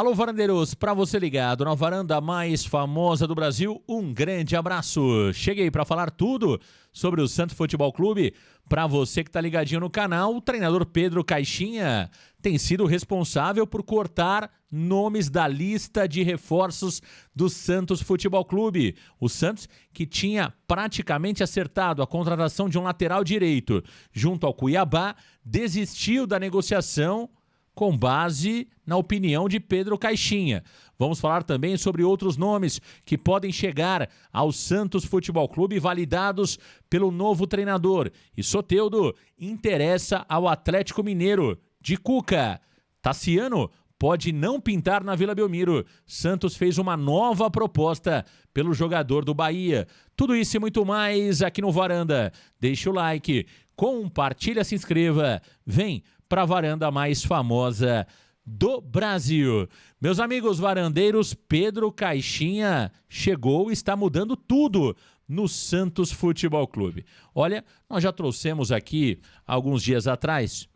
Alô, varandeiros, para você ligado na varanda mais famosa do Brasil, um grande abraço. Cheguei para falar tudo sobre o Santos Futebol Clube. Para você que tá ligadinho no canal, o treinador Pedro Caixinha tem sido responsável por cortar nomes da lista de reforços do Santos Futebol Clube. O Santos, que tinha praticamente acertado a contratação de um lateral direito junto ao Cuiabá, desistiu da negociação com base na opinião de Pedro Caixinha. Vamos falar também sobre outros nomes que podem chegar ao Santos Futebol Clube validados pelo novo treinador. E Soteldo interessa ao Atlético Mineiro de Cuca. Tassiano pode não pintar na Vila Belmiro. Santos fez uma nova proposta pelo jogador do Bahia. Tudo isso e muito mais aqui no Varanda. Deixa o like, compartilha, se inscreva. Vem para a varanda mais famosa do Brasil. Meus amigos varandeiros, Pedro Caixinha chegou e está mudando tudo no Santos Futebol Clube. Olha, nós já trouxemos aqui, alguns dias atrás,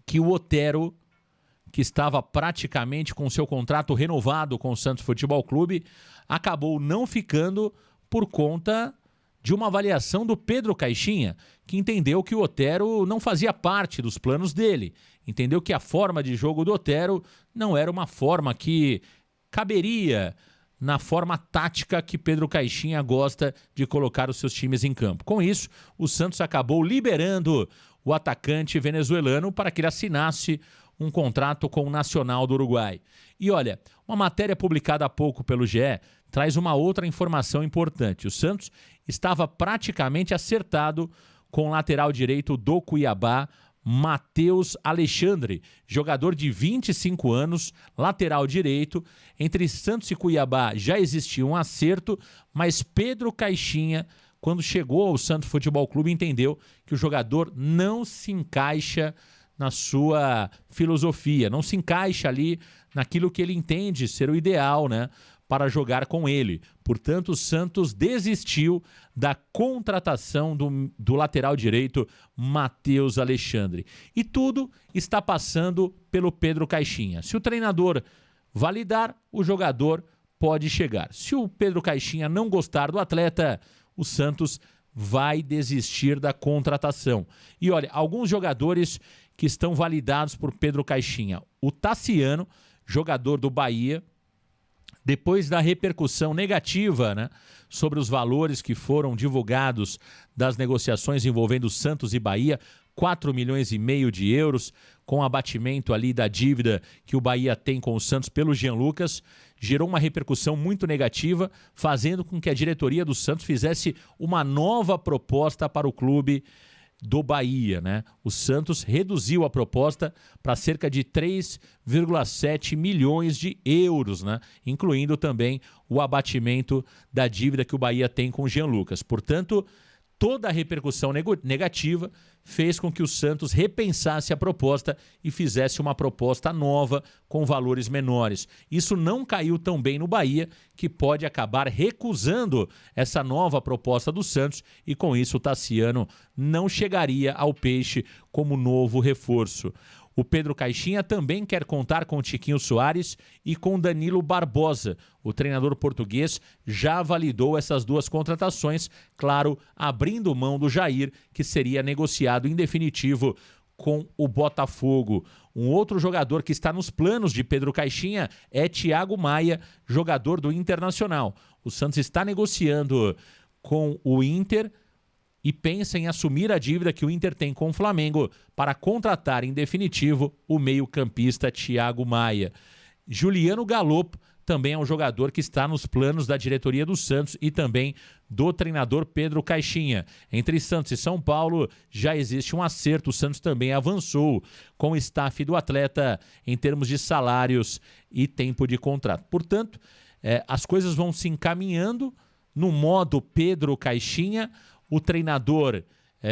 que o Otero, que estava praticamente com seu contrato renovado com o Santos Futebol Clube, acabou não ficando por conta de uma avaliação do Pedro Caixinha, que entendeu que o Otero não fazia parte dos planos dele. Entendeu que a forma de jogo do Otero não era uma forma que caberia na forma tática que Pedro Caixinha gosta de colocar os seus times em campo. Com isso, o Santos acabou liberando o atacante venezuelano para que ele assinasse um contrato com o Nacional do Uruguai. E olha, uma matéria publicada há pouco pelo GE traz uma outra informação importante. O Santos estava praticamente acertado com o lateral direito do Cuiabá, Matheus Alexandre, jogador de 25 anos, lateral direito. Entre Santos e Cuiabá já existia um acerto, mas Pedro Caixinha, quando chegou ao Santos Futebol Clube, entendeu que o jogador não se encaixa na sua filosofia, não se encaixa ali naquilo que ele entende ser o ideal, né, para jogar com ele. Portanto, o Santos desistiu da contratação do lateral direito Matheus Alexandre. E tudo está passando pelo Pedro Caixinha. Se o treinador validar, o jogador pode chegar. Se o Pedro Caixinha não gostar do atleta, o Santos vai desistir da contratação. E olha, alguns jogadores que estão validados por Pedro Caixinha. O Tassiano, jogador do Bahia, depois da repercussão negativa, né, sobre os valores que foram divulgados das negociações envolvendo Santos e Bahia, 4,5 milhões de euros, com abatimento ali da dívida que o Bahia tem com o Santos pelo Jean Lucas, gerou uma repercussão muito negativa, fazendo com que a diretoria do Santos fizesse uma nova proposta para o clube do Bahia, né? O Santos reduziu a proposta para cerca de 3,7 milhões de euros, né? Incluindo também o abatimento da dívida que o Bahia tem com o Jean Lucas. Portanto, toda a repercussão negativa fez com que o Santos repensasse a proposta e fizesse uma proposta nova com valores menores. Isso não caiu tão bem no Bahia, que pode acabar recusando essa nova proposta do Santos e com isso o Tassiano não chegaria ao Peixe como novo reforço. O Pedro Caixinha também quer contar com o Tiquinho Soares e com Danilo Barbosa. O treinador português já validou essas duas contratações, claro, abrindo mão do Jair, que seria negociado em definitivo com o Botafogo. Um outro jogador que está nos planos de Pedro Caixinha é Thiago Maia, jogador do Internacional. O Santos está negociando com o Inter e pensa em assumir a dívida que o Inter tem com o Flamengo para contratar em definitivo o meio-campista Thiago Maia. Juliano Galopo também é um jogador que está nos planos da diretoria do Santos e também do treinador Pedro Caixinha. Entre Santos e São Paulo já existe um acerto, o Santos também avançou com o staff do atleta em termos de salários e tempo de contrato. Portanto, as coisas vão se encaminhando no modo Pedro Caixinha. O treinador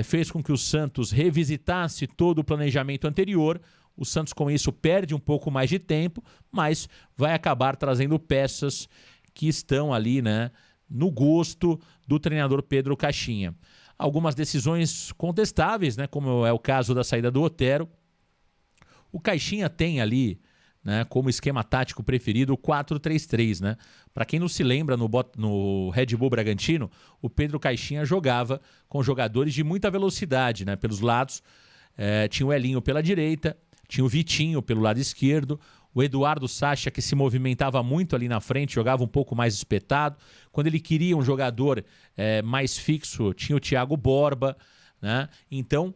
fez com que o Santos revisitasse todo o planejamento anterior. O Santos, com isso, perde um pouco mais de tempo, mas vai acabar trazendo peças que estão ali, né, no gosto do treinador Pedro Caixinha. Algumas decisões contestáveis, né, como é o caso da saída do Otero. O Caixinha tem ali né, como esquema tático preferido, o 4-3-3, né? Para quem não se lembra, no Red Bull Bragantino, o Pedro Caixinha jogava com jogadores de muita velocidade, né? Pelos lados, tinha o Elinho pela direita, tinha o Vitinho pelo lado esquerdo, o Eduardo Sacha, que se movimentava muito ali na frente, jogava um pouco mais espetado. Quando ele queria um jogador mais fixo, tinha o Thiago Borba, né? Então,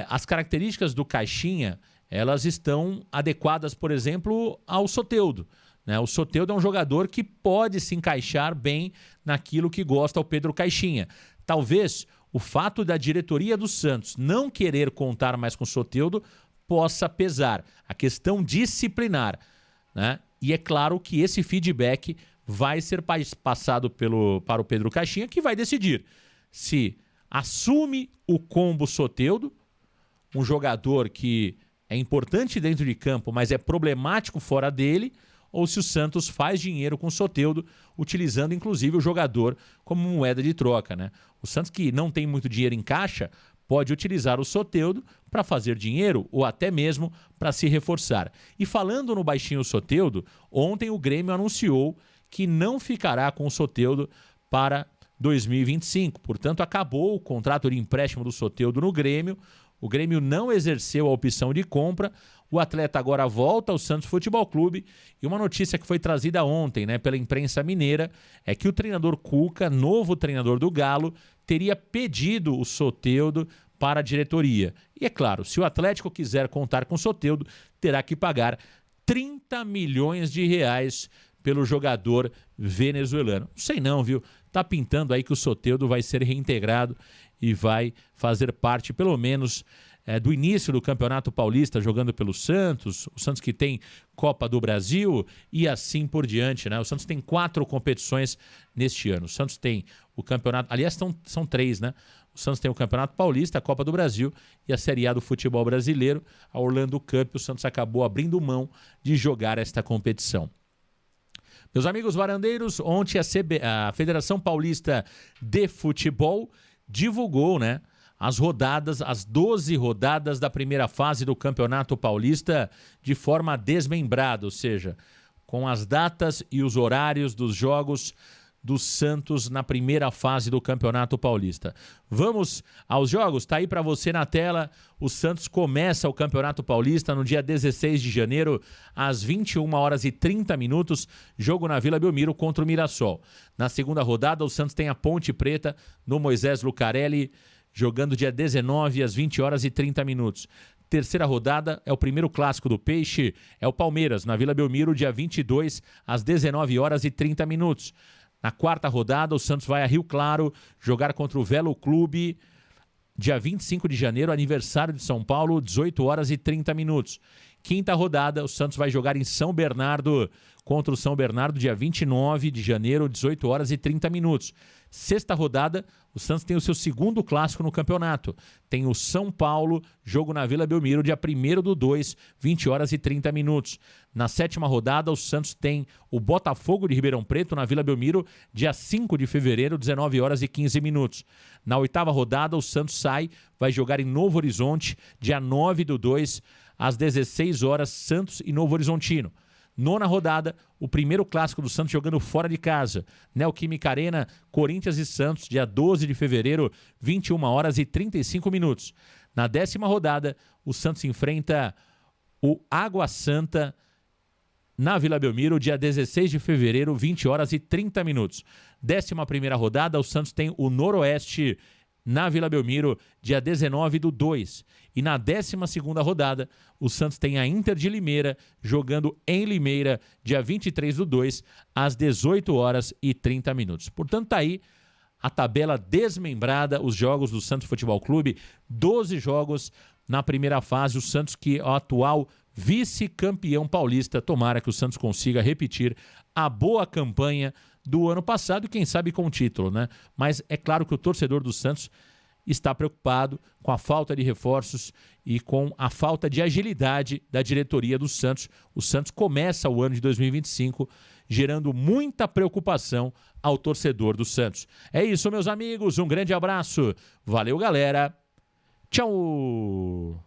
as características do Caixinha, elas estão adequadas, por exemplo, ao Soteldo, né? O Soteldo é um jogador que pode se encaixar bem naquilo que gosta o Pedro Caixinha. Talvez o fato da diretoria do Santos não querer contar mais com o Soteldo possa pesar. A questão disciplinar, né? E é claro que esse feedback vai ser passado para o Pedro Caixinha, que vai decidir se assume o combo Soteldo, um jogador que é importante dentro de campo, mas é problemático fora dele, ou se o Santos faz dinheiro com o Soteldo, utilizando inclusive o jogador como moeda de troca, né? O Santos, que não tem muito dinheiro em caixa, pode utilizar o Soteldo para fazer dinheiro ou até mesmo para se reforçar. E falando no baixinho Soteldo, ontem o Grêmio anunciou que não ficará com o Soteldo para 2025. Portanto, acabou o contrato de empréstimo do Soteldo no Grêmio. O Grêmio não exerceu a opção de compra. O atleta agora volta ao Santos Futebol Clube. E uma notícia que foi trazida ontem, né, pela imprensa mineira, é que o treinador Cuca, novo treinador do Galo, teria pedido o Soteldo para a diretoria. E é claro, se o Atlético quiser contar com o Soteldo, terá que pagar 30 milhões de reais pelo jogador venezuelano. Não sei não, viu? Tá pintando aí que o Soteldo vai ser reintegrado e vai fazer parte, pelo menos, do início do Campeonato Paulista, jogando pelo Santos, o Santos que tem Copa do Brasil e assim por diante, né? O Santos tem 4 competições neste ano. O Santos tem o campeonato, aliás, são 3, né? O Santos tem o Campeonato Paulista, a Copa do Brasil e a Série A do futebol brasileiro, a Orlando Cup. O Santos acabou abrindo mão de jogar esta competição. Meus amigos varandeiros, ontem a Federação Paulista de Futebol divulgou, né, as 12 rodadas da primeira fase do Campeonato Paulista de forma desmembrada, ou seja, com as datas e os horários dos jogos do Santos na primeira fase do Campeonato Paulista. Vamos aos jogos? Tá aí para você na tela. O Santos começa o Campeonato Paulista no dia 16 de janeiro, às 21h30, jogo na Vila Belmiro contra o Mirassol. Na segunda rodada, o Santos tem a Ponte Preta no Moisés Lucarelli, jogando dia 19 às 20h30. Terceira rodada é o primeiro clássico do Peixe, é o Palmeiras, na Vila Belmiro, dia 22 às 19h30. Na quarta rodada, o Santos vai a Rio Claro jogar contra o Velo Clube, dia 25 de janeiro, aniversário de São Paulo, 18h30. Quinta rodada, o Santos vai jogar em São Bernardo contra o São Bernardo, dia 29 de janeiro, 18h30. Sexta rodada, o Santos tem o seu segundo clássico no campeonato. Tem o São Paulo, jogo na Vila Belmiro, dia 1º/2, 20h30. Na sétima rodada, o Santos tem o Botafogo de Ribeirão Preto, na Vila Belmiro, dia 5 de fevereiro, 19h15. Na oitava rodada, o Santos vai jogar em Novo Horizonte, dia 9/2, às 16h, Santos e Novo Horizontino. Nona rodada, o primeiro clássico do Santos jogando fora de casa. Neoquímica Arena, Corinthians e Santos, dia 12 de fevereiro, 21h35. Na décima rodada, o Santos enfrenta o Água Santa na Vila Belmiro, dia 16 de fevereiro, 20h30. 11ª rodada, o Santos tem o Noroeste na Vila Belmiro, dia 19/2. E na 12ª rodada, o Santos tem a Inter de Limeira, jogando em Limeira, dia 23/2, às 18h30. Portanto, tá aí a tabela desmembrada, os jogos do Santos Futebol Clube, 12 jogos na primeira fase. O Santos, que é o atual vice-campeão paulista, tomara que o Santos consiga repetir a boa campanha do ano passado e quem sabe com o título, né? Mas é claro que o torcedor do Santos está preocupado com a falta de reforços e com a falta de agilidade da diretoria do Santos. O Santos começa o ano de 2025 gerando muita preocupação ao torcedor do Santos. É isso, meus amigos. Um grande abraço. Valeu, galera. Tchau!